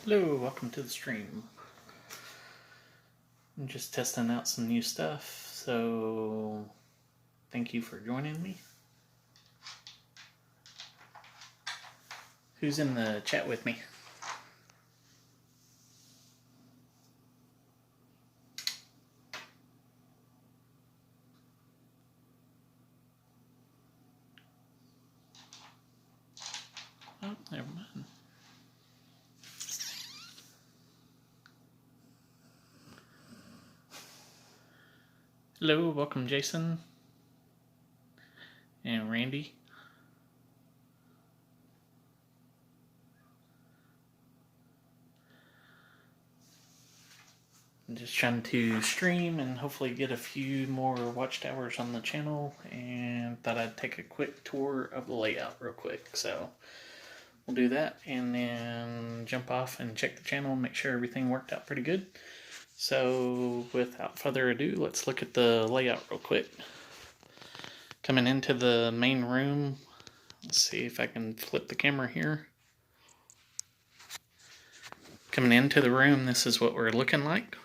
Hello, welcome to the stream. I'm just testing out some new stuff, so thank you for joining me. Who's in the chat with me? Oh, never mind. Hello, welcome Jason and Randy. I'm just trying to stream and hopefully get a few more watchtowers on the channel, and thought I'd take a quick tour of the layout real quick. So we'll do that and then jump off and check the channel and make sure everything worked out pretty good. So without further ado, let's look at the layout real quick. Coming into the main room, let's see if I can flip the camera here. Coming into the room, this is what we're looking like.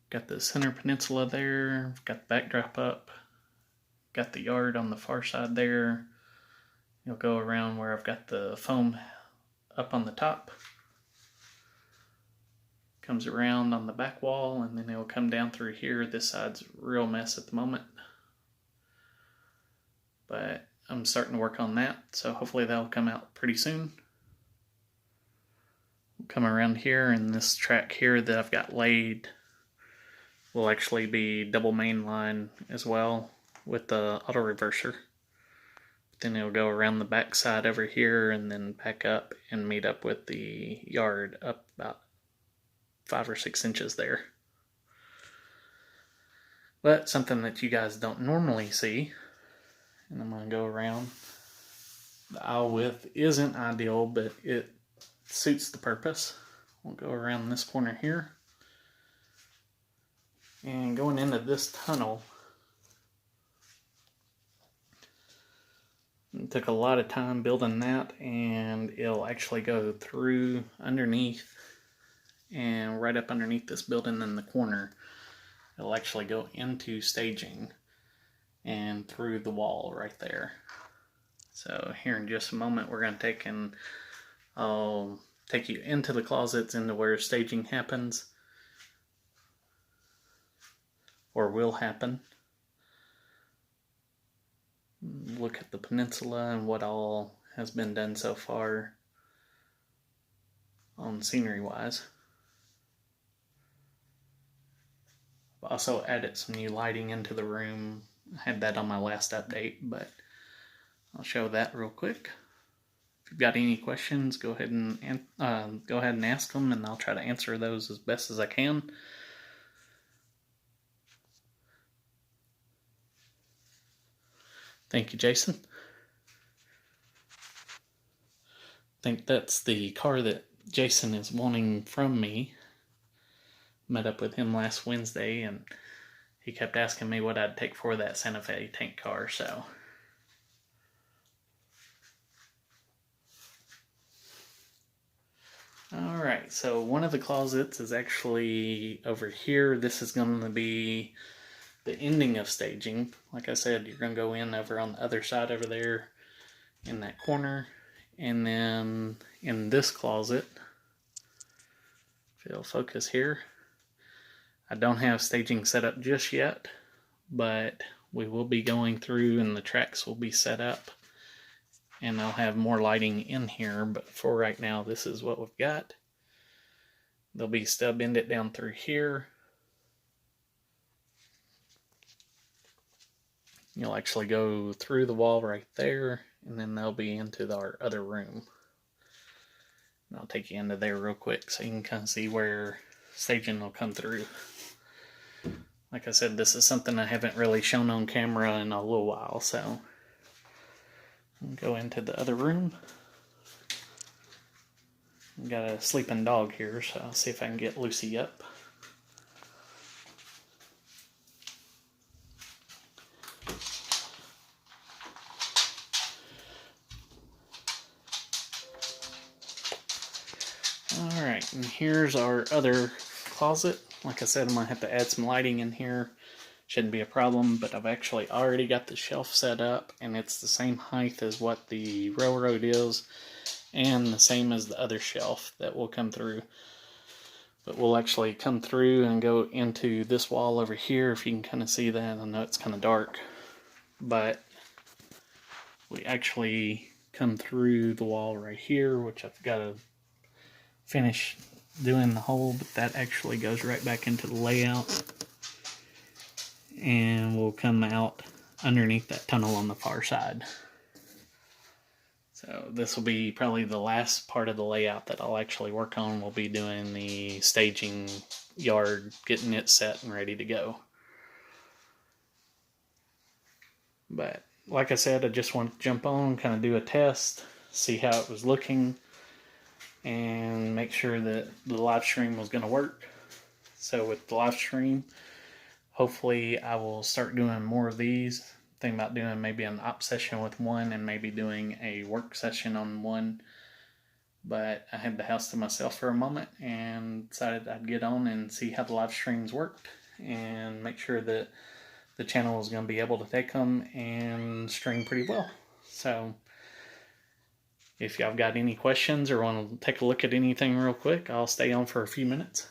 Got the center peninsula there, got the backdrop up, got the yard on the far side there. You'll go around where I've got the foam up on the top. Comes around on the back wall, and then it'll come down through here. This side's a real mess at the moment, but I'm starting to work on that, so hopefully that'll come out pretty soon. We'll come around here, and this track here that I've got laid will actually be double main line as well with the auto reverser. Then it'll go around the back side over here and then back up and meet up with the yard up about 5 or 6 inches there. But something that you guys don't normally see, and I'm going to go around. The aisle width isn't ideal, but it suits the purpose. We'll go around this corner here. And going into this tunnel, it took a lot of time building that, and it'll actually go through underneath and right up underneath this building in the corner. It'll actually go into staging and through the wall right there. So here in just a moment, we're going to take and I'll take you into the closets, into where staging happens or will happen. Look at the peninsula and what all has been done so far on scenery wise. I've also added some new lighting into the room. I had that on my last update, but I'll show that real quick. If you've got any questions, go ahead and ask them, and I'll try to answer those as best as I can. Thank you, Jason. I think that's the car that Jason is wanting from me. Met up with him last Wednesday, and he kept asking me what I'd take for that Santa Fe tank car, so. Alright, so one of the closets is actually over here. This is going to be the ending of staging. Like I said, you're going to go in over on the other side over there in that corner. And then in this closet, if it'll focus here, I don't have staging set up just yet, but we will be going through and the tracks will be set up. And I'll have more lighting in here, but for right now, this is what we've got. There'll be stub ended down through here. You'll actually go through the wall right there, and then they'll be into our other room. And I'll take you into there real quick so you can kind of see where staging will come through. Like I said, this is something I haven't really shown on camera in a little while, so I'll go into the other room. I've got a sleeping dog here, so I'll see if I can get Lucy up. Alright, and here's our other closet. Like I said, I'm going to have to add some lighting in here. Shouldn't be a problem, but I've actually already got the shelf set up, and it's the same height as what the railroad is, and the same as the other shelf that will come through. But we'll actually come through and go into this wall over here, if you can kind of see that. I know it's kind of dark, but we actually come through the wall right here, which I've got to finish doing the hole, but that actually goes right back into the layout, and we'll come out underneath that tunnel on the far side. So this will be probably the last part of the layout that I'll actually work on. We'll be doing the staging yard, getting it set and ready to go. But like I said, I just want to jump on, kind of do a test, see how it was looking, and make sure that the live stream was going to work. So with the live stream, hopefully I will start doing more of these. Thinking about doing maybe an op session with one and maybe doing a work session on one. But I had the house to myself for a moment and decided I'd get on and see how the live streams worked and make sure that the channel was going to be able to take them and stream pretty well. So if y'all got any questions or want to take a look at anything real quick, I'll stay on for a few minutes.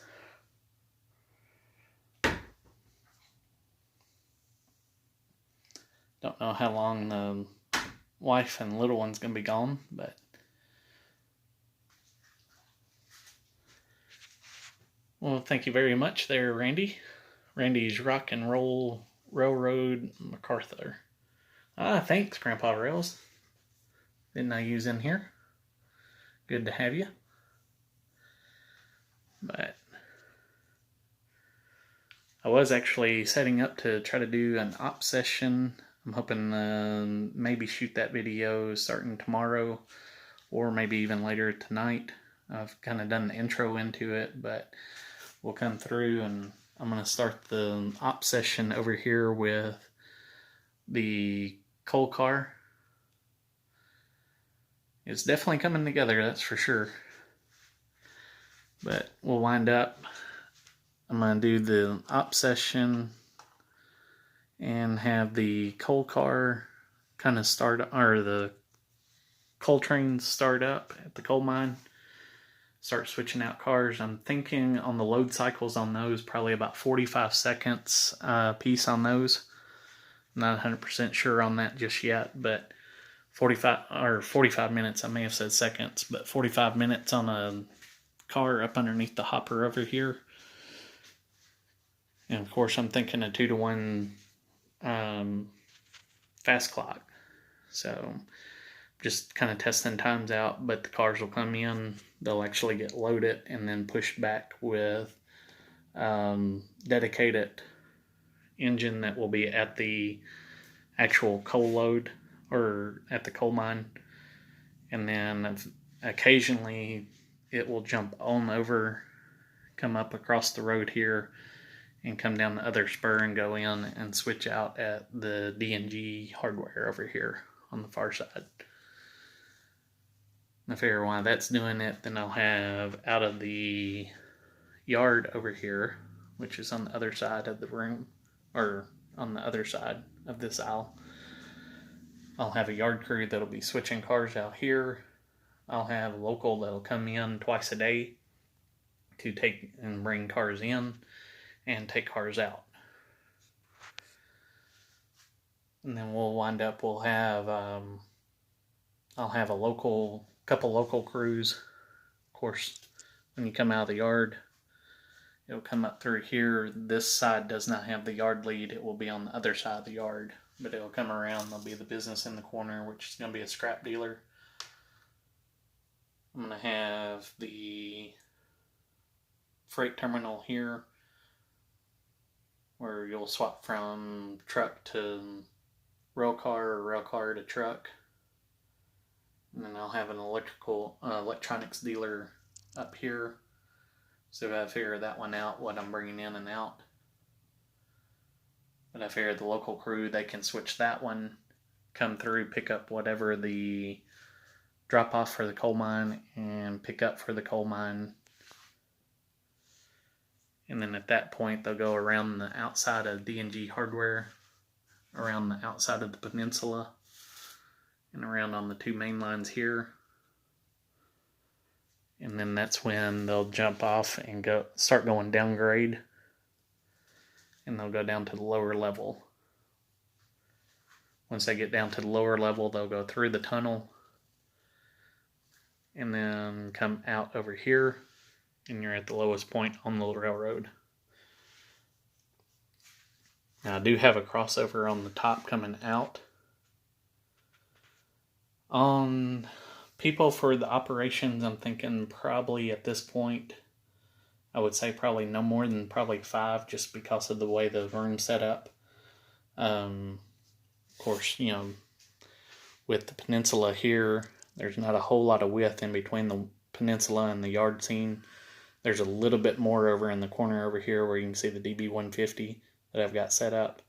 Don't know how long the wife and little one's going to be gone, but well, thank you very much there, Randy. Randy's Rock and Roll Railroad MacArthur. Thanks, Grandpa Rails. Didn't I use in here? Good to have you. But I was actually setting up to try to do an op session. I'm hoping maybe shoot that video starting tomorrow or maybe even later tonight. I've kind of done the intro into it, but we'll come through and I'm going to start the op session over here with the coal car. It's definitely coming together, that's for sure. But we'll wind up. I'm going to do the op session and have the coal car kind of start, or the coal trains start up at the coal mine. Start switching out cars. I'm thinking on the load cycles on those, probably about 45 seconds piece on those. Not 100% sure on that just yet, but 45 minutes, I may have said seconds, but 45 minutes on a car up underneath the hopper over here. And of course I'm thinking a 2-to-1 fast clock. So just kind of testing times out, but the cars will come in, they'll actually get loaded and then pushed back with dedicated engine that will be at the actual coal load or at the coal mine. And then occasionally it will jump on over, come up across the road here and come down the other spur and go in and switch out at the D&G hardware over here on the far side. And I figure while that's doing it, then I'll have out of the yard over here, which is on the other side of the room, or on the other side of this aisle, I'll have a yard crew that'll be switching cars out here. I'll have a local that'll come in twice a day to take and bring cars in and take cars out. And then we'll wind up, we'll have, I'll have a couple local crews. Of course, when you come out of the yard, it'll come up through here. This side does not have the yard lead. It will be on the other side of the yard, but it'll come around. There'll be the business in the corner, which is going to be a scrap dealer. I'm going to have the freight terminal here, where you'll swap from truck to rail car or rail car to truck. And then I'll have an electronics dealer up here. So I figure that one out, what I'm bringing in and out. But I figure the local crew, they can switch that one, come through, pick up whatever the drop off for the coal mine and pick up for the coal mine. And then at that point, they'll go around the outside of D&G Hardware, around the outside of the peninsula, and around on the two main lines here. And then that's when they'll jump off and start going downgrade. And they'll go down to the lower level. Once they get down to the lower level, they'll go through the tunnel and then come out over here, and you're at the lowest point on the railroad. Now, I do have a crossover on the top coming out. On people for the operations, I'm thinking probably at this point, I would say probably no more than probably 5, just because of the way the room's set up. Of course, you know, with the peninsula here, there's not a whole lot of width in between the peninsula and the yard scene. There's a little bit more over in the corner over here where you can see the DB150 that I've got set up.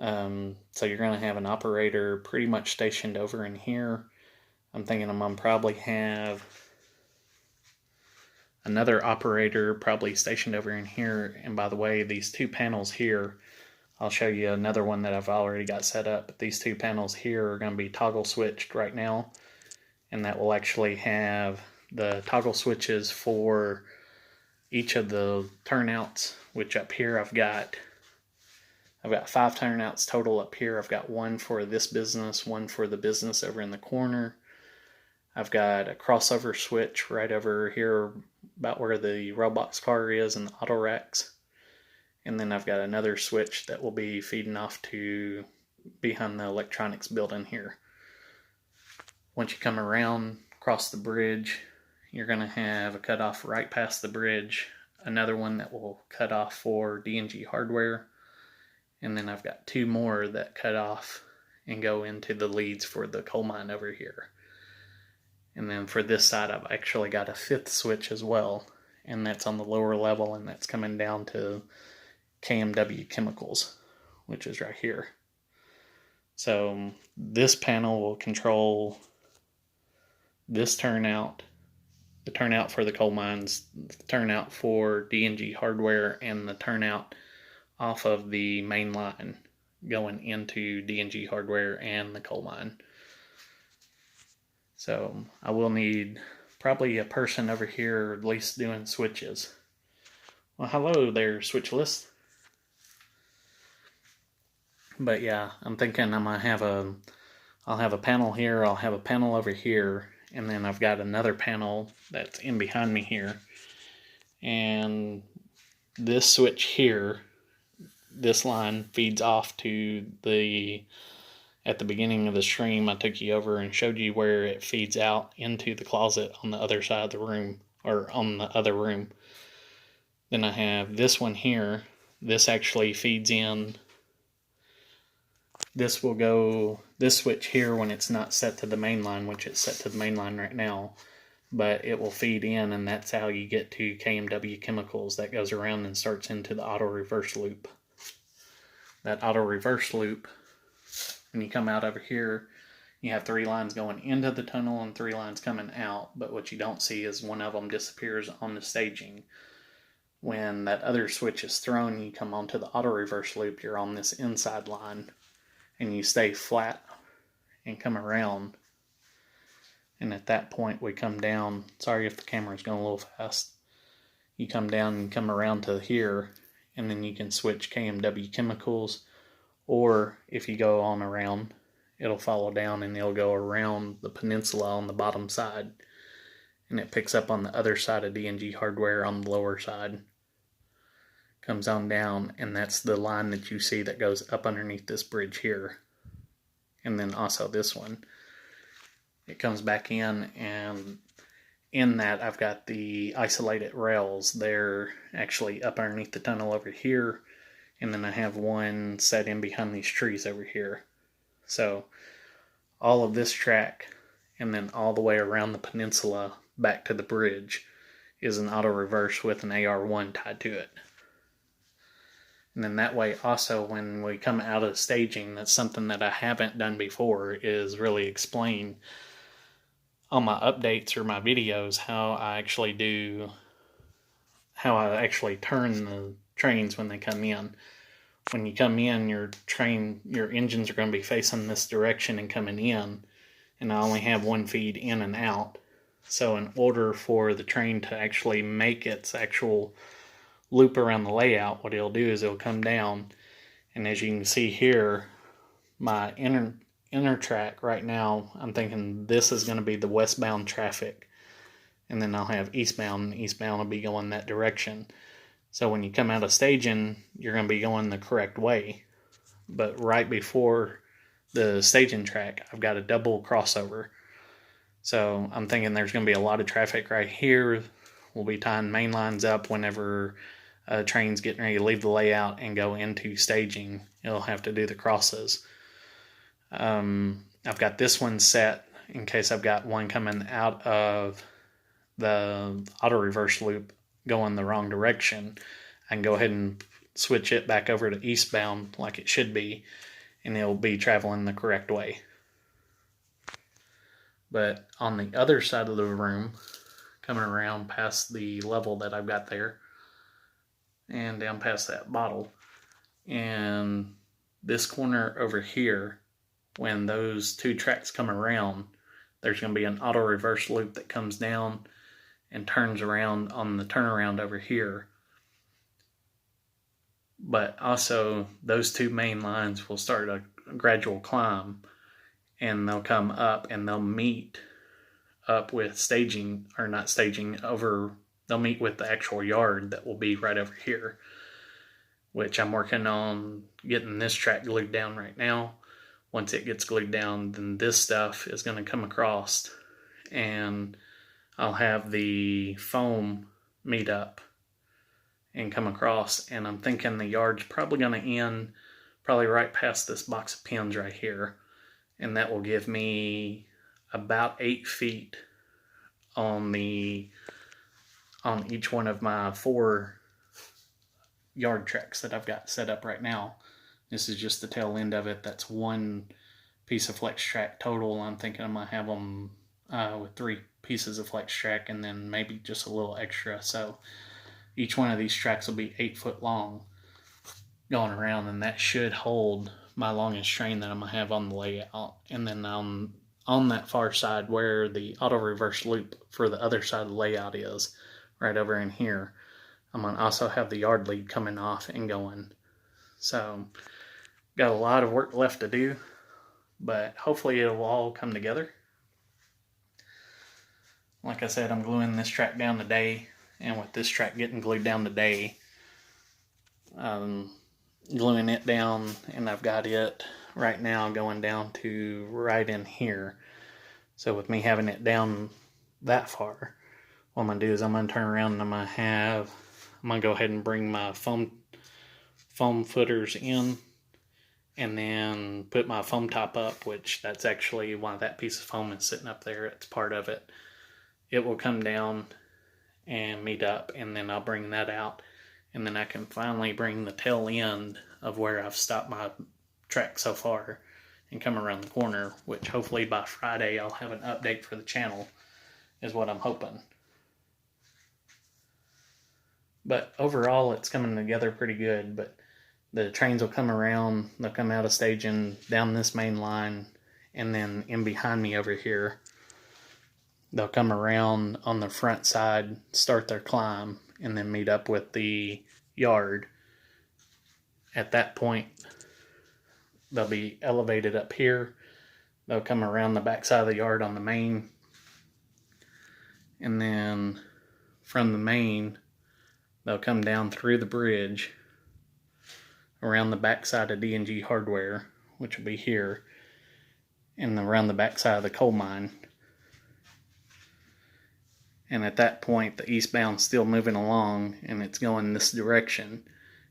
So you're going to have an operator pretty much stationed over in here. I'm thinking I'm going to probably have another operator probably stationed over in here. And by the way, these two panels here, I'll show you another one that I've already got set up. But these two panels here are going to be toggle switched right now. And that will actually have the toggle switches for each of the turnouts, which up here I've got 5 turnouts total up here. I've got one for this business, one for the business over in the corner. I've got a crossover switch right over here about where the Railbox car is and the auto racks. And then I've got another switch that will be feeding off to behind the electronics building here. Once you come around, across the bridge, you're going to have a cutoff right past the bridge. Another one that will cut off for D&G Hardware. And then I've got 2 more that cut off and go into the leads for the coal mine over here. And then for this side, I've actually got a 5th switch as well. And that's on the lower level, and that's coming down to KMW Chemicals, which is right here. So this panel will control this turnout, the turnout for the coal mines, the turnout for D&G Hardware, and the turnout off of the main line going into D&G Hardware and the coal mine. So I will need probably a person over here at least doing switches. Well, hello there, switch list. But yeah, I'm thinking I'm gonna have I'll have a panel here, I'll have a panel over here, and then I've got another panel that's in behind me here. And this switch here, this line feeds off to at the beginning of the stream, I took you over and showed you where it feeds out into the closet on the other side of the room, or on the other room. Then I have this one here. This actually feeds in. This switch here when it's not set to the main line, which it's set to the main line right now, but it will feed in, and that's how you get to KMW Chemicals. That goes around and starts into the auto reverse loop. That auto reverse loop, when you come out over here, you have 3 lines going into the tunnel and 3 lines coming out, but what you don't see is one of them disappears on the staging. When that other switch is thrown, you come onto the auto reverse loop, you're on this inside line, and you stay flat and come around. And at that point we come down. Sorry if the camera's going a little fast. You come down and come around to here, and then you can switch KMW Chemicals, or if you go on around, it'll follow down and it'll go around the peninsula on the bottom side, and it picks up on the other side of D&G Hardware on the lower side. Comes on down, and that's the line that you see that goes up underneath this bridge here. And then also this one. It comes back in, and in that I've got the isolated rails. They're actually up underneath the tunnel over here, and then I have one set in behind these trees over here. So all of this track, and then all the way around the peninsula back to the bridge, is an auto reverse with an AR1 tied to it. And then that way also when we come out of staging, that's something that I haven't done before, is really explain on my updates or my videos how I actually turn the trains when they come in. When you come in, your engines are going to be facing this direction and coming in, and I only have one feed in and out. So in order for the train to actually make its actual loop around the layout, what it'll do is it'll come down, and as you can see here, my inner track right now, I'm thinking this is going to be the westbound traffic, and then I'll have eastbound, and eastbound will be going that direction. So when you come out of staging, you're going to be going the correct way. But right before the staging track, I've got a double crossover. So I'm thinking there's going to be a lot of traffic right here. We'll be tying main lines up whenever a train's getting ready to leave the layout and go into staging. It'll have to do the crosses. I've got this one set in case I've got one coming out of the auto reverse loop going the wrong direction. I can go ahead and switch it back over to eastbound like it should be, and it'll be traveling the correct way. But on the other side of the room, coming around past the level that I've got there, and down past that bottle, and this corner over here, when those two tracks come around, there's going to be an auto reverse loop that comes down and turns around on the turnaround over here. But also, those two main lines will start a gradual climb, and they'll come up and they'll meet up with staging, or not staging, they'll meet with the actual yard that will be right over here, which I'm working on getting this track glued down right now. Once it gets glued down, then this stuff is going to come across, and I'll have the foam meet up and come across, and I'm thinking the yard's probably going to end probably right past this box of pins right here, and that will give me about 8 feet on each one of my 4 yard tracks that I've got set up right now. This is just the tail end of it. That's one piece of flex track total. I'm thinking I'm going to have them with 3 pieces of flex track and then maybe just a little extra. So each one of these tracks will be 8 foot long going around, and that should hold my longest train that I'm going to have on the layout. And then on that far side where the auto reverse loop for the other side of the layout is, right over in here, I'm going to also have the yard lead coming off and going. So got a lot of work left to do, but hopefully it'll all come together. Like I said, I'm gluing this track down today, and with this track getting glued down today, gluing it down, and I've got it right now going down to right in here. So with me having it down that far, what I'm going to do is I'm going to turn around and I'm going to go ahead and bring my foam footers in, and then put my foam top up, which that's actually why that piece of foam is sitting up there. It's part of it. It will come down and meet up, and then I'll bring that out, and then I can finally bring the tail end of where I've stopped my track so far and come around the corner, which hopefully by Friday I'll have an update for the channel, is what I'm hoping. But overall it's coming together pretty good. But the trains will come around, they'll come out of staging down this main line, and then in behind me over here, they'll come around on the front side, start their climb, and then meet up with the yard. At that point, they'll be elevated up here. They'll come around the back side of the yard on the main, and then from the main, they'll come down through the bridge around the back side of D&G Hardware, which will be here, and around the back side of the coal mine. And at that point, the eastbound's still moving along, and it's going this direction.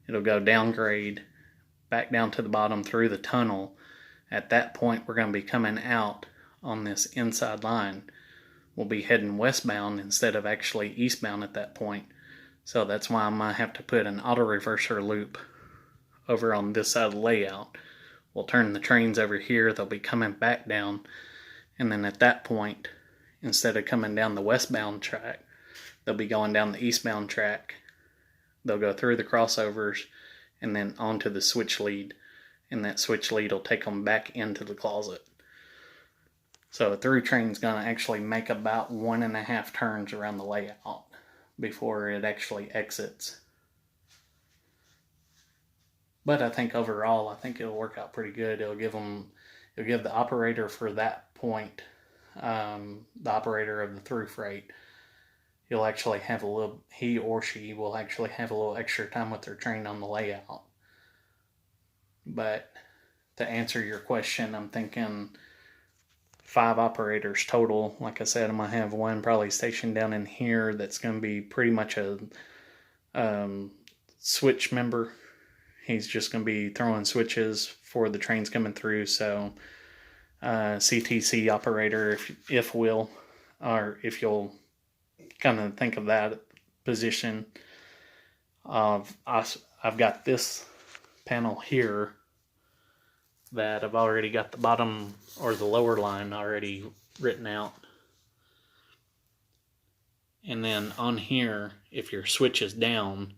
It'll go downgrade, back down to the bottom through the tunnel. At that point, we're going to be coming out on this inside line. We'll be heading westbound instead of actually eastbound at that point. So that's why I might have to put an auto reverser loop over on this side of the layout. We'll turn the trains over here. They'll be coming back down. And then at that point, instead of coming down the westbound track, they'll be going down the eastbound track. They'll go through the crossovers and then onto the switch lead, and that switch lead will take them back into the closet. So a through train's going to actually make about 1.5 turns around the layout before it actually exits. But I think overall, I think it'll work out pretty good. It'll give the operator for that point, the operator of the through freight, he'll actually have he or she will actually have a little extra time with their train on the layout. But to answer your question, I'm thinking 5 operators total. Like I said, I'm going to have one probably stationed down in here that's going to be pretty much a switch member. He's just going to be throwing switches for the trains coming through. So CTC operator, if you'll kind of think of that position. I've got this panel here that I've already got the bottom or the lower line already written out. And then on here, if your switch is down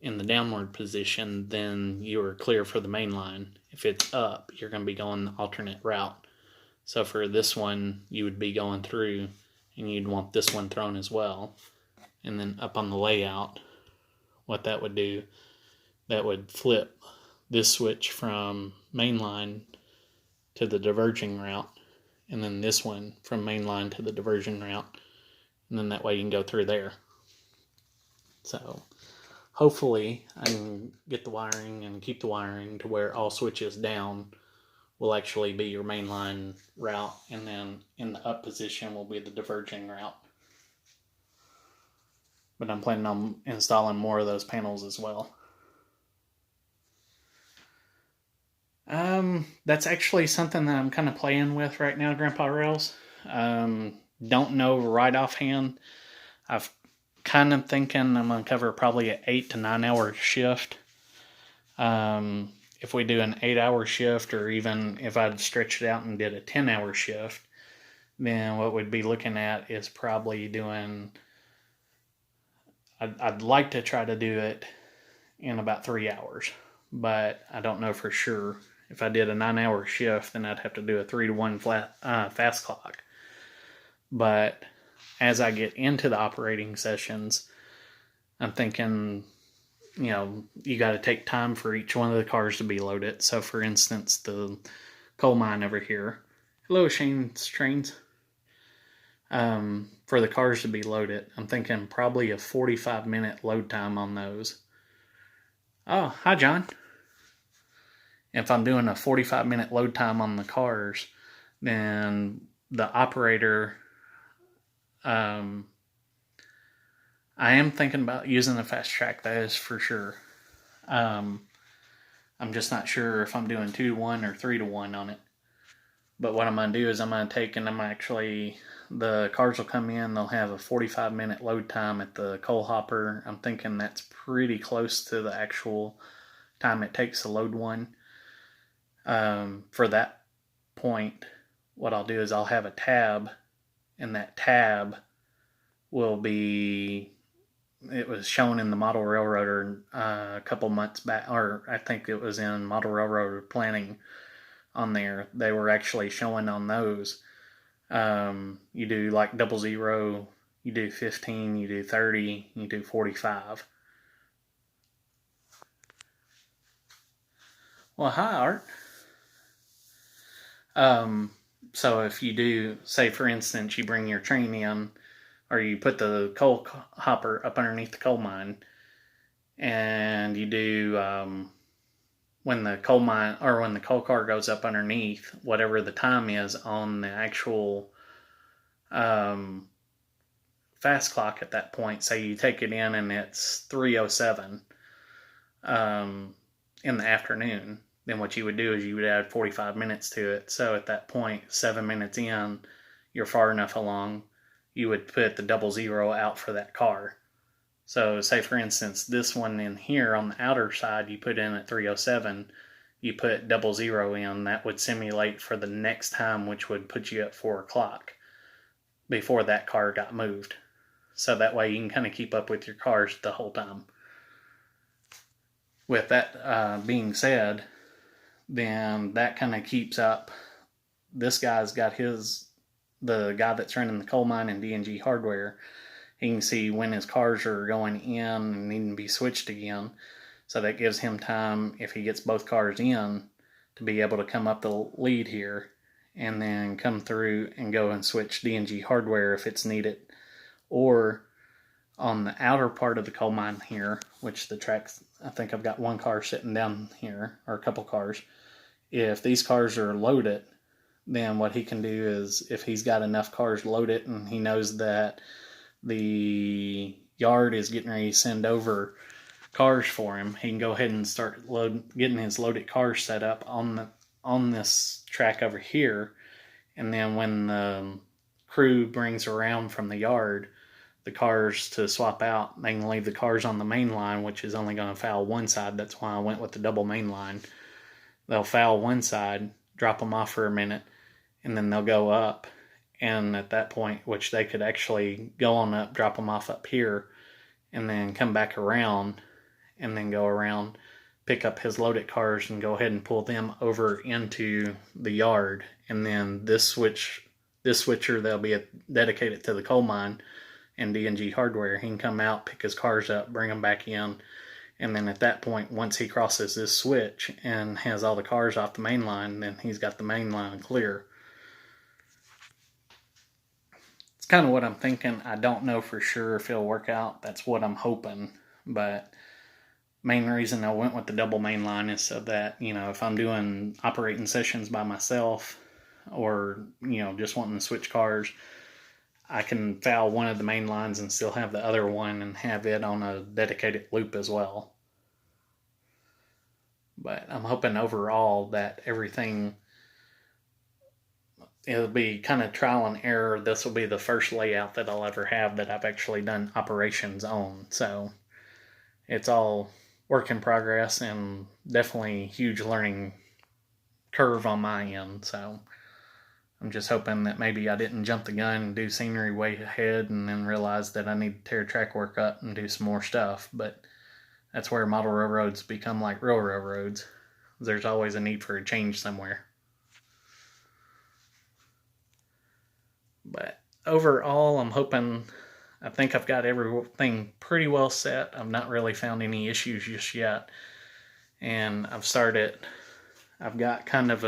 in the downward position, then you are clear for the main line. If it's up, you're going to be going the alternate route. So for this one, you would be going through, and you'd want this one thrown as well. And then up on the layout, what that would do, that would flip this switch from mainline to the diverging route, and then this one from mainline to the diversion route, and then that way you can go through there. So hopefully I can get the wiring and keep the wiring to where all switches down will actually be your mainline route, and then in the up position will be the diverging route. But I'm planning on installing more of those panels as well. That's actually something that I'm kind of playing with right now, Grandpa Rails. Don't know right offhand. I've kind of thinking I'm going to cover probably an 8 to 9 hour shift. If we do an 8-hour shift, or even if I'd stretch it out and did a 10-hour shift, then what we'd be looking at is probably doing, I'd like to try to do it in about 3 hours, but I don't know for sure. If I did a 9-hour shift, then I'd have to do a 3-to-1 fast clock. But as I get into the operating sessions, I'm thinking, you got to take time for each one of the cars to be loaded. So for instance, the coal mine over here. Hello, Shane's Trains. For the cars to be loaded, I'm thinking probably a 45-minute load time on those. Oh, hi, John. If I'm doing a 45-minute load time on the cars, then the operator, I am thinking about using the fast track, that is for sure. I'm just not sure if I'm doing 2-to-1 or 3-to-1 on it. But what I'm going to do is I'm going to take and the cars will come in, they'll have a 45-minute load time at the coal hopper. I'm thinking that's pretty close to the actual time it takes to load one. For that point, what I'll do is I'll have a tab, and that tab will be, it was shown in the Model Railroader a couple months back, or I think it was in Model Railroader Planning on there. They were actually showing on those. You do like 00, you do 15, you do 30, you do 45. Well, hi, Art. So if you do, say for instance, you bring your train in, or you put the coal hopper up underneath the coal mine, and you do, when the coal mine, or when the coal car goes up underneath, whatever the time is on the actual fast clock at that point, say you take it in and it's 3:07 in the afternoon, then what you would do is you would add 45 minutes to it. So at that point, 7 minutes in, you're far enough along, you would put the 00 out for that car. So say for instance, this one in here on the outer side, you put in at 3:07, you put 00 in, that would simulate for the next time, which would put you at 4 o'clock. before that car got moved. So that way you can kind of keep up with your cars the whole time. With that being said, then that kind of keeps up. This guy's got the guy that's running the coal mine in D&G Hardware. He can see when his cars are going in and needing to be switched again. So that gives him time, if he gets both cars in, to be able to come up the lead here and then come through and go and switch D&G Hardware if it's needed. Or on the outer part of the coal mine here, which the tracks, I think I've got one car sitting down here, or a couple cars. If these cars are loaded, then what he can do is, if he's got enough cars loaded and he knows that the yard is getting ready to send over cars for him, he can go ahead and start getting his loaded cars set up on this track over here. And then when the crew brings around from the yard the cars to swap out, they can leave the cars on the main line, which is only going to foul one side. That's why I went with the double main line. They'll foul one side, drop them off for a minute, and then they'll go up. And at that point, which they could actually go on up, drop them off up here, and then come back around, and then go around, pick up his loaded cars, and go ahead and pull them over into the yard. And then this switcher, they'll be dedicated to the coal mine and D&G Hardware. He can come out, pick his cars up, bring them back in, and then at that point, once he crosses this switch and has all the cars off the main line, then he's got the main line clear. It's kind of what I'm thinking. I don't know for sure if it'll work out. That's what I'm hoping. But main reason I went with the double main line is so that, if I'm doing operating sessions by myself or, just wanting to switch cars, I can foul one of the main lines and still have the other one and have it on a dedicated loop as well. But I'm hoping overall that everything, it'll be kind of trial and error. This will be the first layout that I'll ever have that I've actually done operations on. So it's all work in progress and definitely huge learning curve on my end. So I'm just hoping that maybe I didn't jump the gun and do scenery way ahead and then realize that I need to tear track work up and do some more stuff. But that's where model railroads become like real railroads. There's always a need for a change somewhere. But overall, I think I've got everything pretty well set. I've not really found any issues just yet. And I've got kind of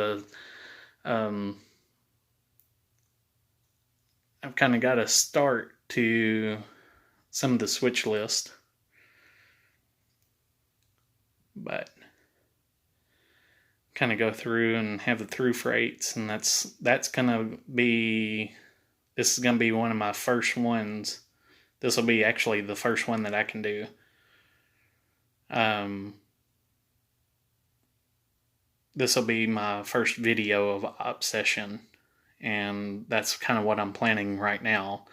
I've kind of got a start to some of the switch list. But kind of go through and have the through freights, and this is going to be one of my first ones. This will be actually the first one that I can do. This will be my first video of op session, and that's kind of what I'm planning right now,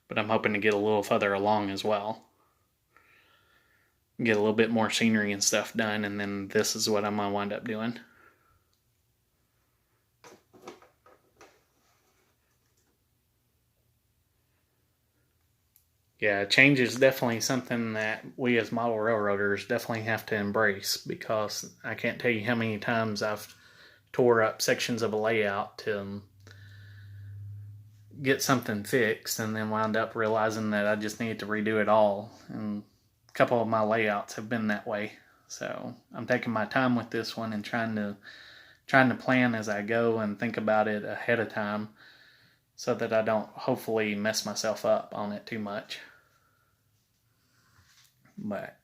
but I'm hoping to get a little further along as well. Get a little bit more scenery and stuff done, and then this is what I'm going to wind up doing. Yeah, change is definitely something that we as model railroaders definitely have to embrace, because I can't tell you how many times I've tore up sections of a layout to get something fixed and then wound up realizing that I just needed to redo it all. And a couple of my layouts have been that way. So I'm taking my time with this one and trying to plan as I go and think about it ahead of time, so that I don't hopefully mess myself up on it too much. But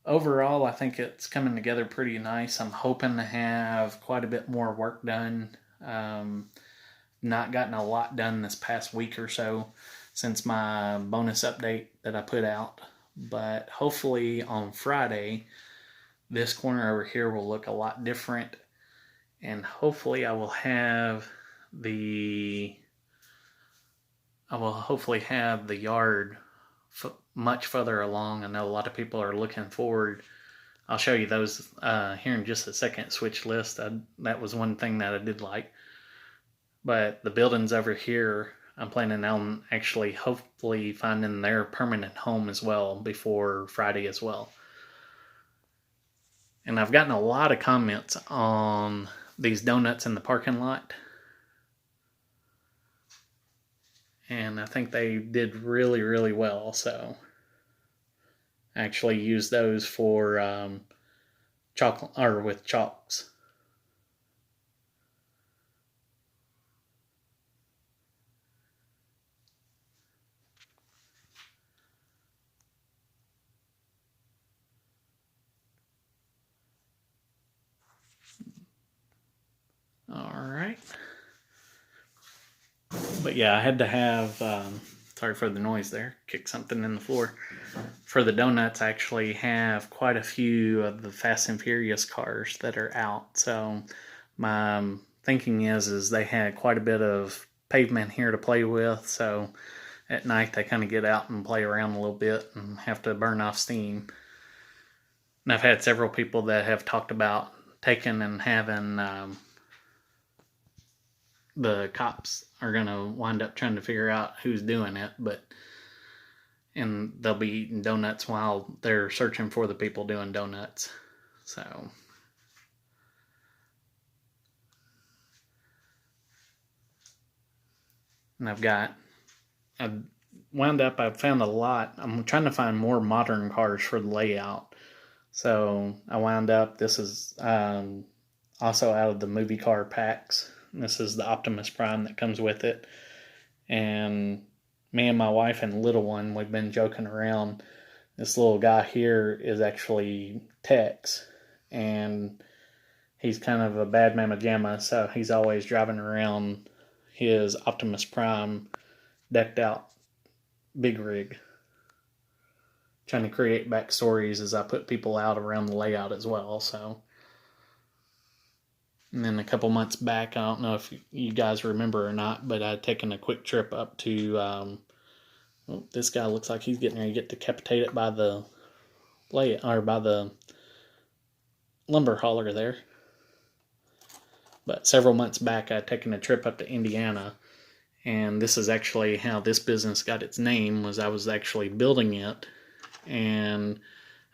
overall, I think it's coming together pretty nice. I'm hoping to have quite a bit more work done. Not gotten a lot done this past week or so since my bonus update that I put out. But hopefully on Friday, this corner over here will look a lot different. And hopefully I will hopefully have the yard much further along. I know a lot of people are looking forward. I'll show you those here in just a second. Switch list. That was one thing that I did like. But the buildings over here, I'm planning on actually hopefully finding their permanent home as well before Friday as well. And I've gotten a lot of comments on these donuts in the parking lot. And I think they did really, really well. So I actually used those for chocolate or with chalks. All right. But yeah, I had to have, sorry for the noise there, kick something in the floor. For the donuts, I actually have quite a few of the Fast and Furious cars that are out. So my thinking is they had quite a bit of pavement here to play with. So at night they kind of get out and play around a little bit and have to burn off steam. And I've had several people that have talked about taking and having the cops are going to wind up trying to figure out who's doing it, and they'll be eating donuts while they're searching for the people doing donuts. So and I've found a lot. I'm trying to find more modern cars for the layout. So I wound up, this is also out of the movie car packs. This is the Optimus Prime that comes with it. And me and my wife and little one, we've been joking around. This little guy here is actually Tex. And he's kind of a bad mamma jamma, so he's always driving around his Optimus Prime decked out big rig. Trying to create backstories as I put people out around the layout as well, so... And then a couple months back, I don't know if you guys remember or not, but I'd taken a quick trip up to, this guy looks like he's getting ready to get decapitated by the by the lumber hauler there. But several months back, I'd taken a trip up to Indiana, and this is actually how this business got its name, was I was actually building it, and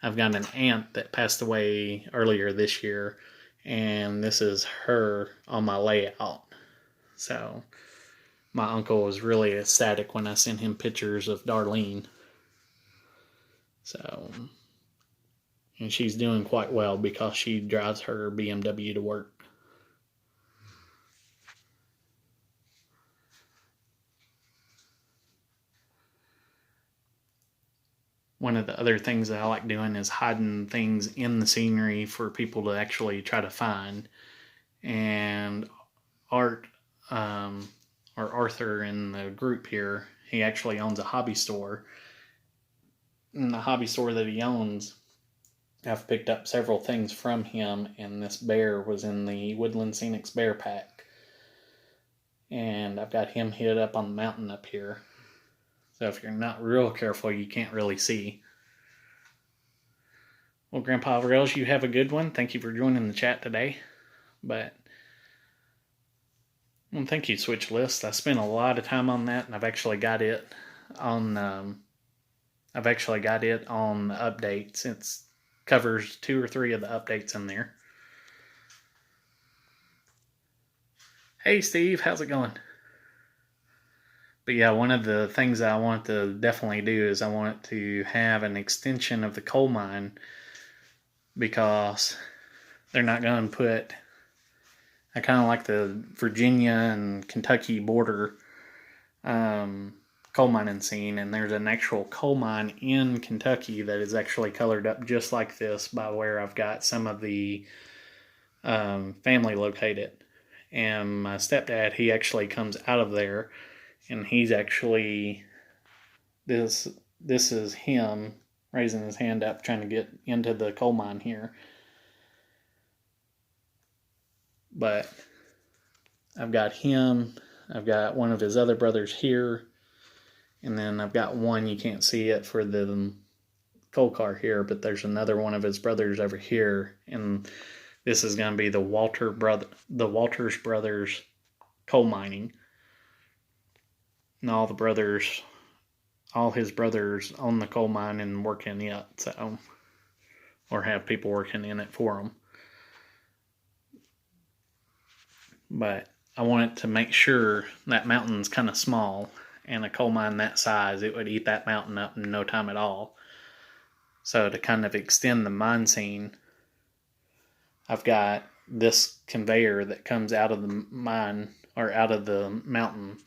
I've got an aunt that passed away earlier this year, and this is her on my layout. So my uncle was really ecstatic when I sent him pictures of Darlene. So, and she's doing quite well because she drives her BMW to work. One of the other things that I like doing is hiding things in the scenery for people to actually try to find. And Art, or Arthur in the group here, he actually owns a hobby store. In the hobby store that he owns, I've picked up several things from him, and this bear was in the Woodland Scenics Bear Pack. And I've got him hid up on the mountain up here. So if you're not real careful, you can't really see. Well, Grandpa Rails, you have a good one. Thank you for joining the chat today. But, well, thank you, Switch List. I spent a lot of time on that, and I've actually got it on updates. It covers 2 or 3 of the updates in there. Hey, Steve, how's it going? But yeah, one of the things I want to definitely do is I want to have an extension of the coal mine, because they're not going to put... I kind of like the Virginia and Kentucky border coal mining scene, and there's an actual coal mine in Kentucky that is actually colored up just like this by where I've got some of the family located. And my stepdad, he actually comes out of there, and he's actually, this is him raising his hand up trying to get into the coal mine here. But I've got him, I've got one of his other brothers here, and then I've got one, you can't see it for the coal car here, but there's another one of his brothers over here, and this is going to be the Walters Brothers coal mining. and all his brothers own the coal mine and work in it, so, or have people working in it for them. But I wanted to make sure that mountain's kind of small, and a coal mine that size, it would eat that mountain up in no time at all. So to kind of extend the mine scene, I've got this conveyor that comes out of the mine or out of the mountain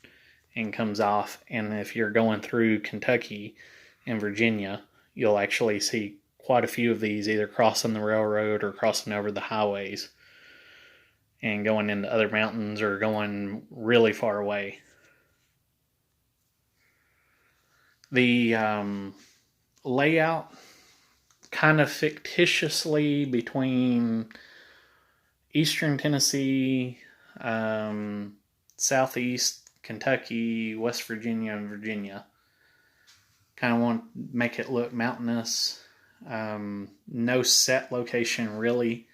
and comes off. And if you're going through Kentucky and Virginia, you'll actually see quite a few of these either crossing the railroad or crossing over the highways and going into other mountains or going really far away. The layout kind of fictitiously between eastern Tennessee, southeast Kentucky, West Virginia, and Virginia. Kind of want to make it look mountainous. No set location really.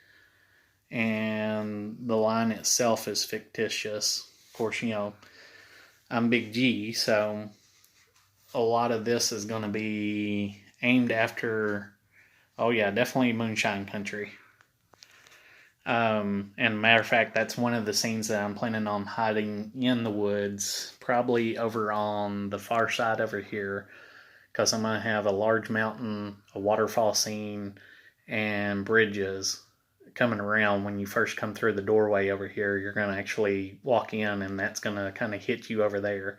And the line itself is fictitious. Of course, I'm Big G, so a lot of this is going to be aimed after, oh yeah, definitely moonshine country. And matter of fact, that's one of the scenes that I'm planning on hiding in the woods, probably over on the far side over here, because I'm going to have a large mountain, a waterfall scene, and bridges coming around. When you first come through the doorway over here, you're going to actually walk in, and that's going to kind of hit you over there.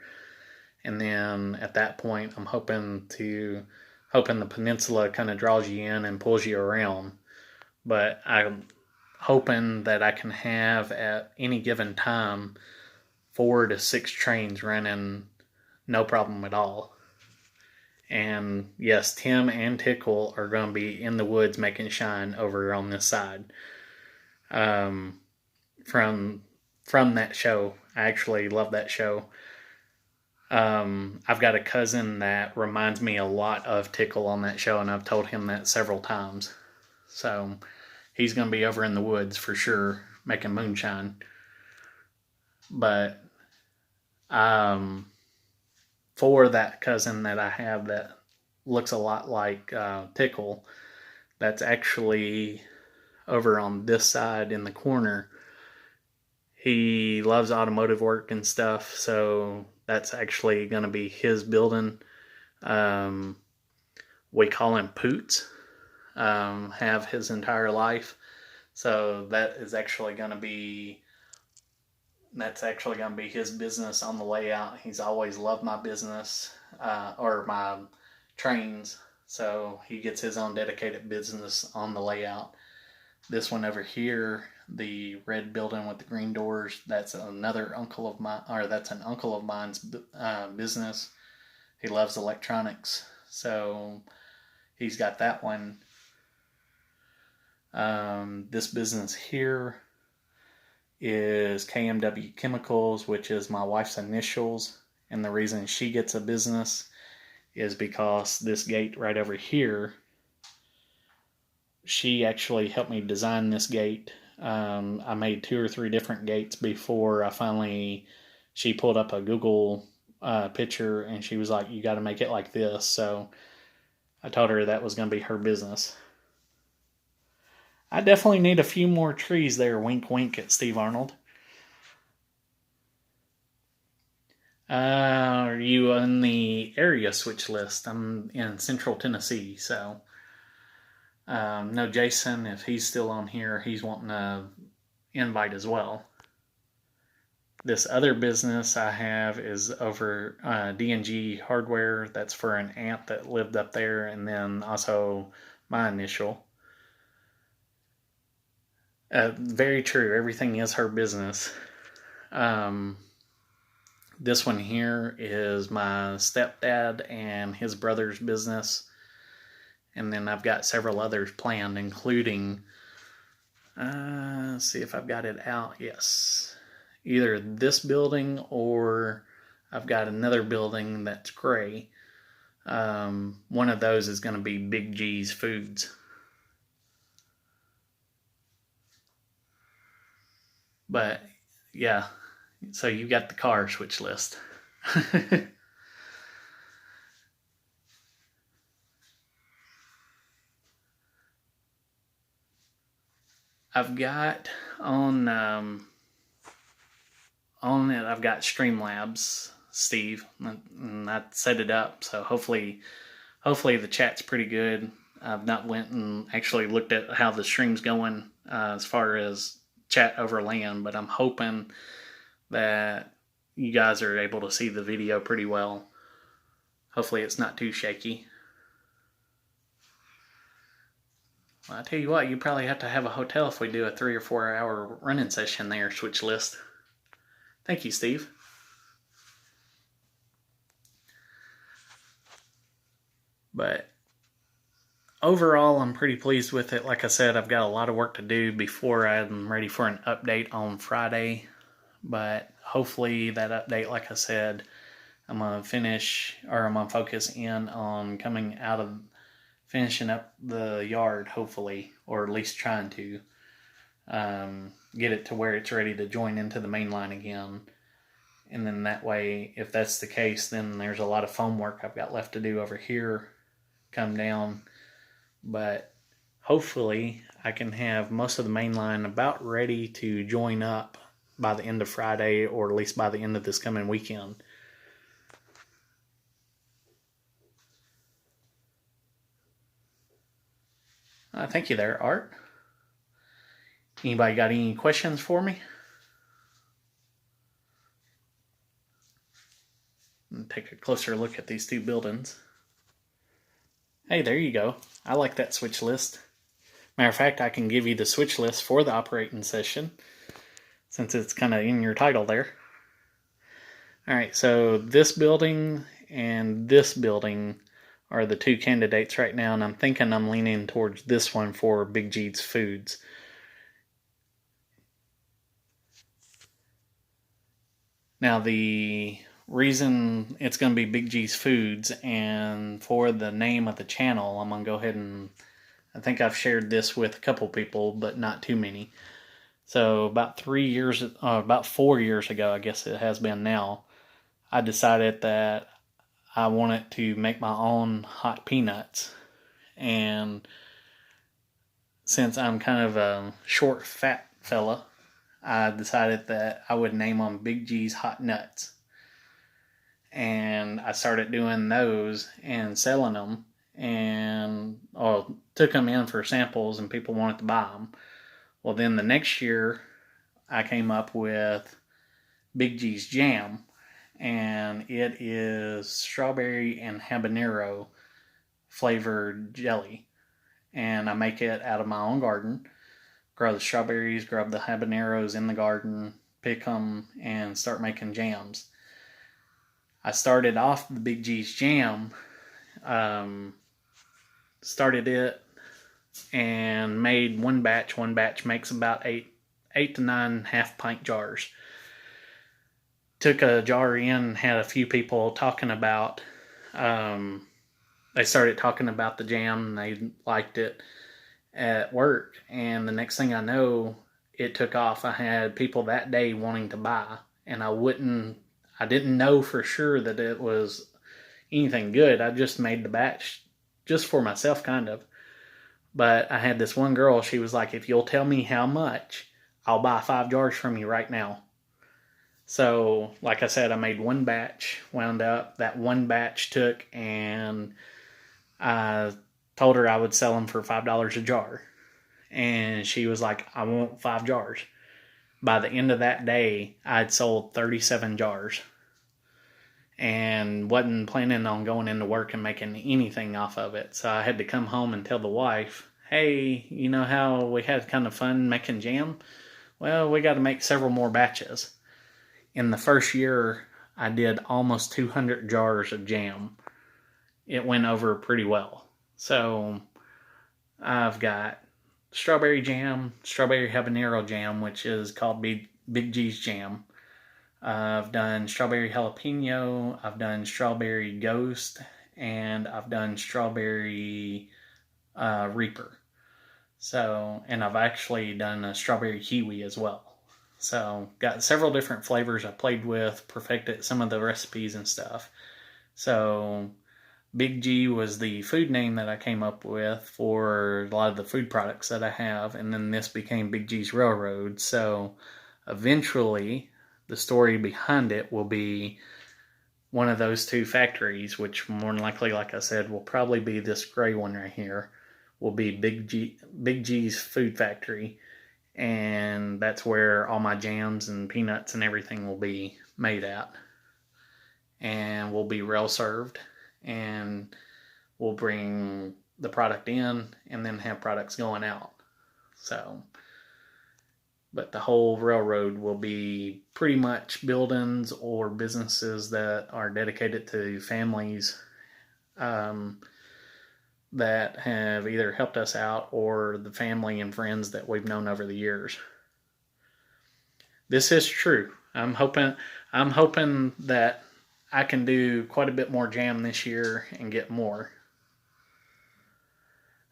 And then at that point, I'm hoping the peninsula kind of draws you in and pulls you around. But I'm hoping that I can have at any given time 4 to 6 trains running, no problem at all. And yes, Tim and Tickle are going to be in the woods making shine over on this side. From that show, I actually love that show. I've got a cousin that reminds me a lot of Tickle on that show, and I've told him that several times. So he's going to be over in the woods for sure, making moonshine. But for that cousin that I have that looks a lot like Tickle, that's actually over on this side in the corner. He loves automotive work and stuff, so that's actually going to be his building. We call him Poots. Have his entire life. So that's actually going to be his business on the layout. He's always loved my business, or my trains. So he gets his own dedicated business on the layout. This one over here, the red building with the green doors, that's an uncle of mine's business. He loves electronics, so he's got that one. This business here is KMW Chemicals, which is my wife's initials, and the reason she gets a business is because this gate right over here, she actually helped me design this gate. I made 2 or 3 different gates before she pulled up a Google picture, and she was like, you got to make it like this. So I told her that was going to be her business. I definitely need a few more trees there, wink wink at Steve Arnold. Are you on the area switch list? I'm in Central Tennessee, so no, Jason, if he's still on here, he's wanting an invite as well. This other business I have is over D&G Hardware. That's for an aunt that lived up there, and then also my initial. Very true. Everything is her business. This one here is my stepdad and his brother's business. And then I've got several others planned, including, let's see if I've got it out. Yes. Either this building or I've got another building that's gray. One of those is going to be Big G's Foods. But yeah, so you got the car switch list. I've got on it. I've got Streamlabs, Steve, and I set it up. So hopefully the chat's pretty good. I've not went and actually looked at how the stream's going as far as chat over LAN, but I'm hoping that you guys are able to see the video pretty well. Hopefully it's not too shaky. Well, I tell you what, you probably have to have a hotel if we do a 3 or 4 hour running session there, Switch List. Thank you, Steve. But overall, I'm pretty pleased with it. Like I said, I've got a lot of work to do before I'm ready for an update on Friday. But hopefully that update, like I said, I'm going to focus in on finishing up the yard, hopefully, or at least trying to get it to where it's ready to join into the main line again. And then that way, if that's the case, then there's a lot of foam work I've got left to do over here, come down. But hopefully I can have most of the main line about ready to join up by the end of Friday, or at least by the end of this coming weekend. Thank you there, Art. Anybody got any questions for me? Take a closer look at these two buildings. Hey, there you go. I like that switch list. Matter of fact, I can give you the switch list for the operating session, since it's kind of in your title there. Alright, so this building and this building are the two candidates right now, and I'm thinking I'm leaning towards this one for Big G's Foods. Now, the reason it's going to be Big G's Foods, and for the name of the channel, I'm going to go ahead and, I think I've shared this with a couple people, but not too many. So about 4 years ago, I guess it has been now, I decided that I wanted to make my own hot peanuts. And since I'm kind of a short, fat fella, I decided that I would name them Big G's Hot Nuts. And I started doing those and selling them, and took them in for samples, and people wanted to buy them. Well, then the next year, I came up with Big G's Jam, and it is strawberry and habanero flavored jelly. And I make it out of my own garden. Grow the strawberries, grow the habaneros in the garden, pick them, and start making jams. I started off the Big G's Jam, started it and made one batch. One batch makes about 8 to 9 half-pint jars. Took a jar in and had a few people talking about, they started talking about the jam, and they liked it at work. And the next thing I know, it took off. I had people that day wanting to buy, and I didn't know for sure that it was anything good. I just made the batch just for myself, kind of. But I had this one girl, she was like, if you'll tell me how much, I'll buy 5 jars from you right now. So, like I said, I made one batch, wound up. That one batch took, and I told her I would sell them for $5 a jar. And she was like, I want 5 jars. By the end of that day, I'd sold 37 jars. And wasn't planning on going into work and making anything off of it. So I had to come home and tell the wife, hey, you know how we had kind of fun making jam? Well, we got to make several more batches. In the first year, I did almost 200 jars of jam. It went over pretty well. So I've got strawberry jam, strawberry habanero jam, which is called Big G's Jam. I've done strawberry jalapeno, I've done strawberry ghost, and I've done strawberry reaper. So, and I've actually done a strawberry kiwi as well. So got several different flavors I played with, perfected some of the recipes and stuff. So Big G was the food name that I came up with for a lot of the food products that I have, and then this became Big G's Railroad. So eventually, the story behind it will be one of those two factories, which more than likely, like I said, will probably be this gray one right here, will be Big G's Food Factory, and that's where all my jams and peanuts and everything will be made at, and will be rail served, and we'll bring the product in and then have products going out. So, but the whole railroad will be pretty much buildings or businesses that are dedicated to families that have either helped us out or the family and friends that we've known over the years. This is true. I'm hoping that I can do quite a bit more jam this year and get more.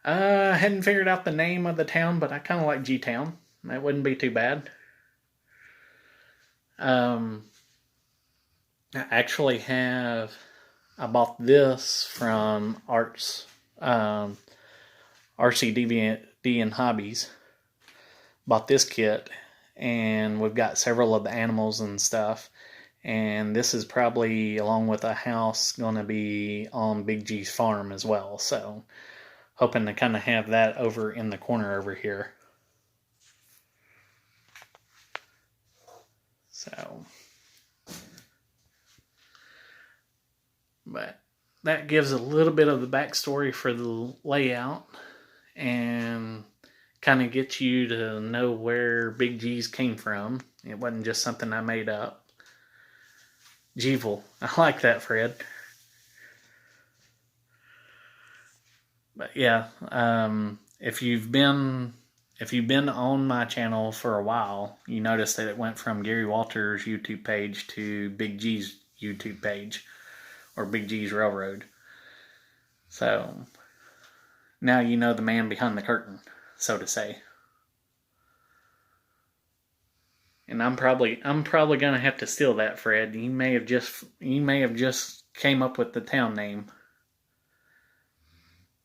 I hadn't figured out the name of the town, but I kind of like G-Town. That wouldn't be too bad. I actually I bought this from RCDB and Hobbies. Bought this kit, and we've got several of the animals and stuff. And this is probably, along with a house, going to be on Big G's farm as well. So, hoping to kind of have that over in the corner over here. So, but that gives a little bit of the backstory for the layout and kind of gets you to know where Big G's came from. It wasn't just something I made up. Gevil. I like that, Fred. But yeah, if you've been on my channel for a while, you notice that it went from Gary Walters' YouTube page to Big G's YouTube page, or Big G's Railroad. So now you know the man behind the curtain, so to say. And I'm probably gonna have to steal that, Fred. You may have just came up with the town name.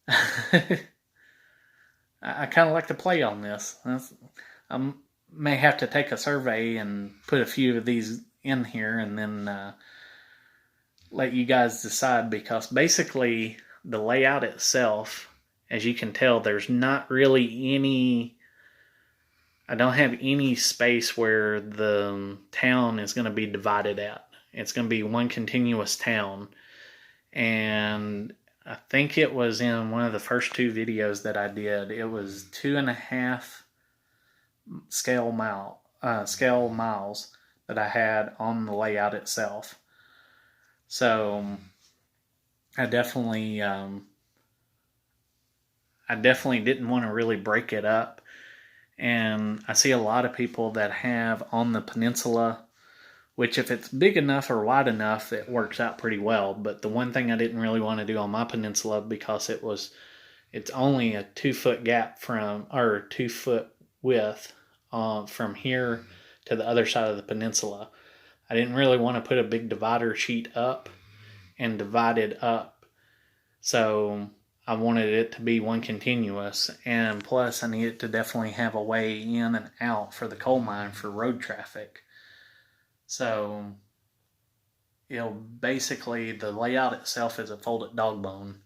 I kind of like to play on this. I may have to take a survey and put a few of these in here and then let you guys decide, because basically the layout itself, as you can tell, there's not really any... I don't have any space where the town is going to be divided at. It's going to be one continuous town. And I think it was in one of the first two videos that I did. It was 2.5 scale miles that I had on the layout itself. So I definitely didn't want to really break it up. And I see a lot of people that have on the peninsula, which if it's big enough or wide enough, it works out pretty well. But the one thing I didn't really want to do on my peninsula, because it's only a 2-foot gap or 2-foot width from here to the other side of the peninsula. I didn't really want to put a big divider sheet up and divide it up. So I wanted it to be one continuous, and plus I needed to definitely have a way in and out for the coal mine for road traffic. So, basically the layout itself is a folded dog bone.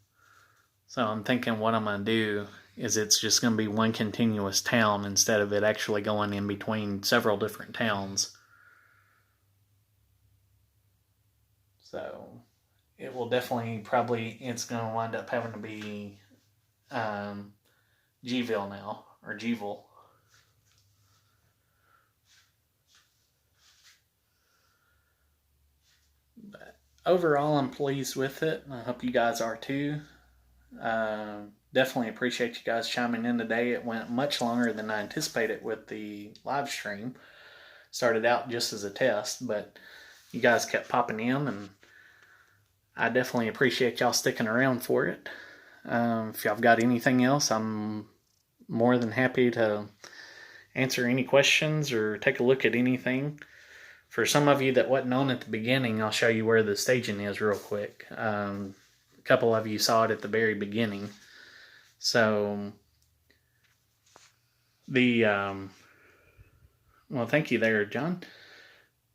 So I'm thinking what I'm going to do is it's just going to be one continuous town instead of it actually going in between several different towns. So it will definitely it's going to wind up having to be Gville now, or Gville. But overall, I'm pleased with it. I hope you guys are too. Definitely appreciate you guys chiming in today. It went much longer than I anticipated with the live stream. Started out just as a test, but you guys kept popping in, and I definitely appreciate y'all sticking around for it. If y'all got anything else, I'm more than happy to answer any questions or take a look at anything. For some of you that wasn't on at the beginning, I'll show you where the staging is real quick. A couple of you saw it at the very beginning. So, well, thank you there, John.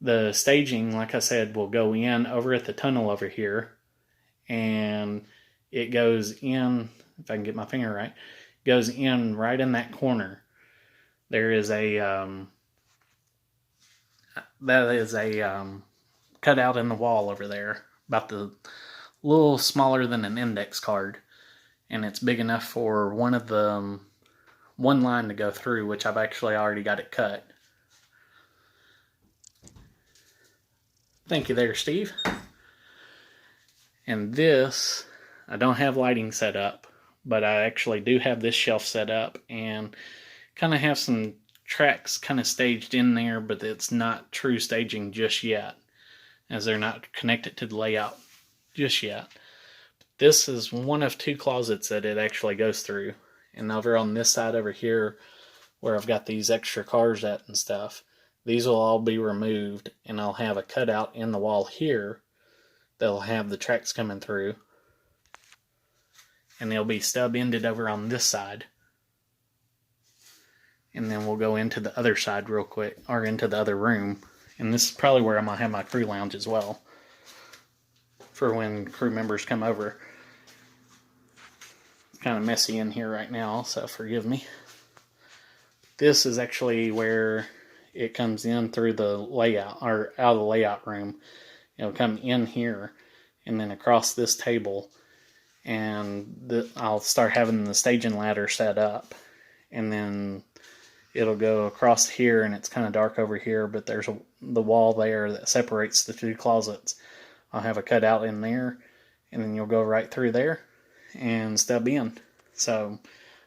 The staging, like I said, will go in over at the tunnel over here, and it goes in, if I can get my finger right, goes in right in that corner. There is a cutout in the wall over there, about the little smaller than an index card, and it's big enough for one line to go through, which I've actually already got it cut. Thank you there, Steve. And this, I don't have lighting set up, but I actually do have this shelf set up and kind of have some tracks kind of staged in there, but it's not true staging just yet, as they're not connected to the layout just yet. This is one of 2 closets that it actually goes through. And over on this side over here, where I've got these extra cars at and stuff, these will all be removed, and I'll have a cutout in the wall here that'll have the tracks coming through, and they'll be stub ended over on this side. And then we'll go into the other side real quick, or into the other room, and this is probably where I'm going to have my crew lounge as well, for when crew members come over. It's kind of messy in here right now, so forgive me. This is actually where it comes in through the layout, or out of the layout room. It'll come in here and then across this table, and I'll start having the staging ladder set up, and then it'll go across here, and it's kind of dark over here, but there's the wall there that separates the 2 closets. I'll have a cutout in there, and then you'll go right through there and stub in. So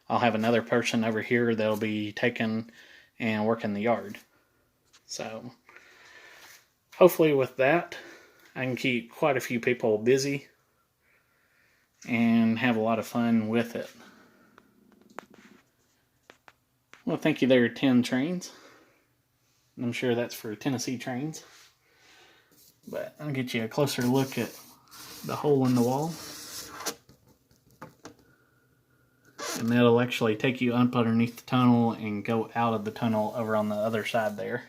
I'll have another person over here that'll be taking and working the yard. So hopefully with that, I can keep quite a few people busy and have a lot of fun with it. Well, thank you there, 10 Trains. I'm sure that's for Tennessee Trains. But I'll get you a closer look at the hole in the wall. And that'll actually take you up underneath the tunnel and go out of the tunnel over on the other side there.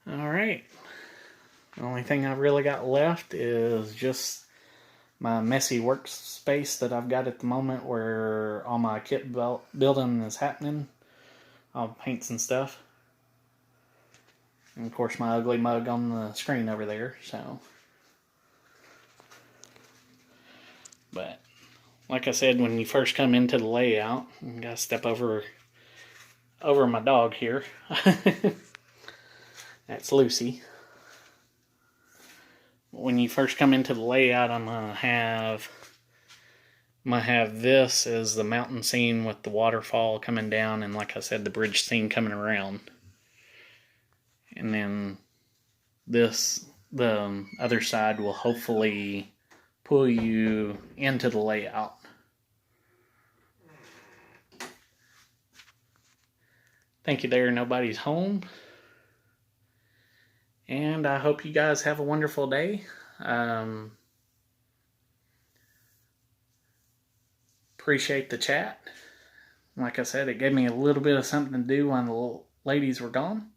Alright. The only thing I've really got left is just my messy workspace that I've got at the moment, where all my kit building is happening. All paints and stuff. And of course my ugly mug on the screen over there, so. But like I said, when you first come into the layout, you gotta step over my dog here. That's Lucy. When you first come into the layout, I'm gonna have this as the mountain scene with the waterfall coming down, and like I said, the bridge scene coming around. And then the other side will hopefully pull you into the layout. Thank you there, nobody's home. And I hope you guys have a wonderful day. Appreciate the chat. Like I said, it gave me a little bit of something to do when the ladies were gone.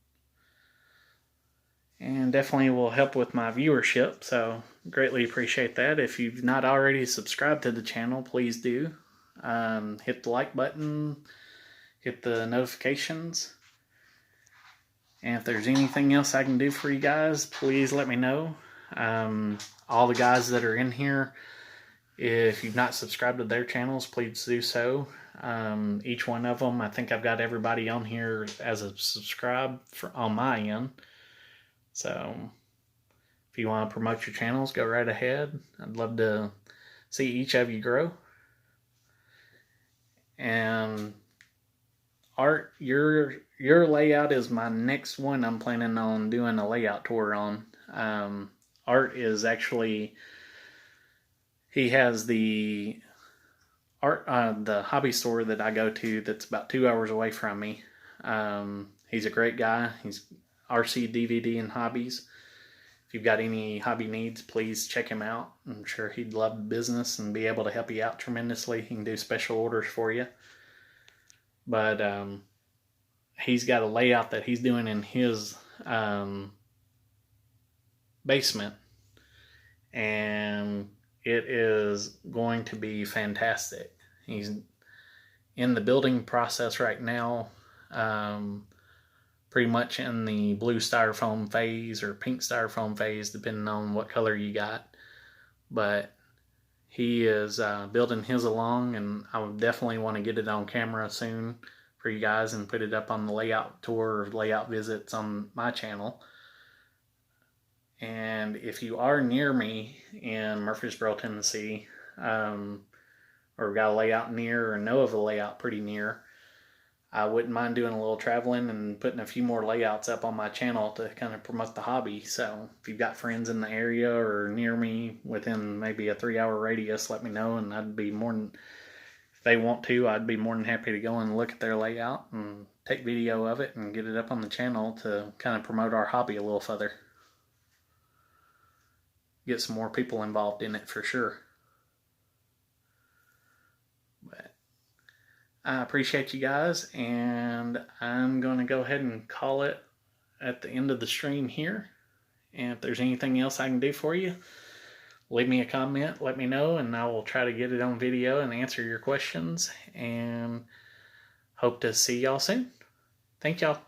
And definitely will help with my viewership, so greatly appreciate that. If you've not already subscribed to the channel, please do. Hit the like button, hit the notifications. And if there's anything else I can do for you guys, please let me know. All the guys that are in here, if you've not subscribed to their channels, please do so. Each one of them, I think I've got everybody on here as a subscribe on my end. So if you want to promote your channels, go right ahead. I'd love to see each of you grow. And Art, your layout is my next one I'm planning on doing a layout tour on. Art is actually, he has the the hobby store that I go to that's about 2 hours away from me. He's a great guy. He's RC DVD and Hobbies. If you've got any hobby needs, please check him out. I'm sure he'd love the business and be able to help you out tremendously. He can do special orders for you. But he's got a layout that he's doing in his basement, and it is going to be fantastic. He's in the building process right now, pretty much in the blue styrofoam phase or pink styrofoam phase, depending on what color you got. But he is building his along, and I would definitely want to get it on camera soon for you guys and put it up on the layout tour or layout visits on my channel. And if you are near me in Murfreesboro, Tennessee, or got a layout near or know of a layout pretty near, I wouldn't mind doing a little traveling and putting a few more layouts up on my channel to kind of promote the hobby. So if you've got friends in the area or near me within maybe a 3-hour radius, let me know, and I'd be more than, if they want to, I'd be more than happy to go and look at their layout and take video of it and get it up on the channel to kind of promote our hobby a little further. Get some more people involved in it for sure. But I appreciate you guys, and I'm going to go ahead and call it at the end of the stream here. And if there's anything else I can do for you, leave me a comment, let me know, and I will try to get it on video and answer your questions. And hope to see y'all soon. Thank y'all.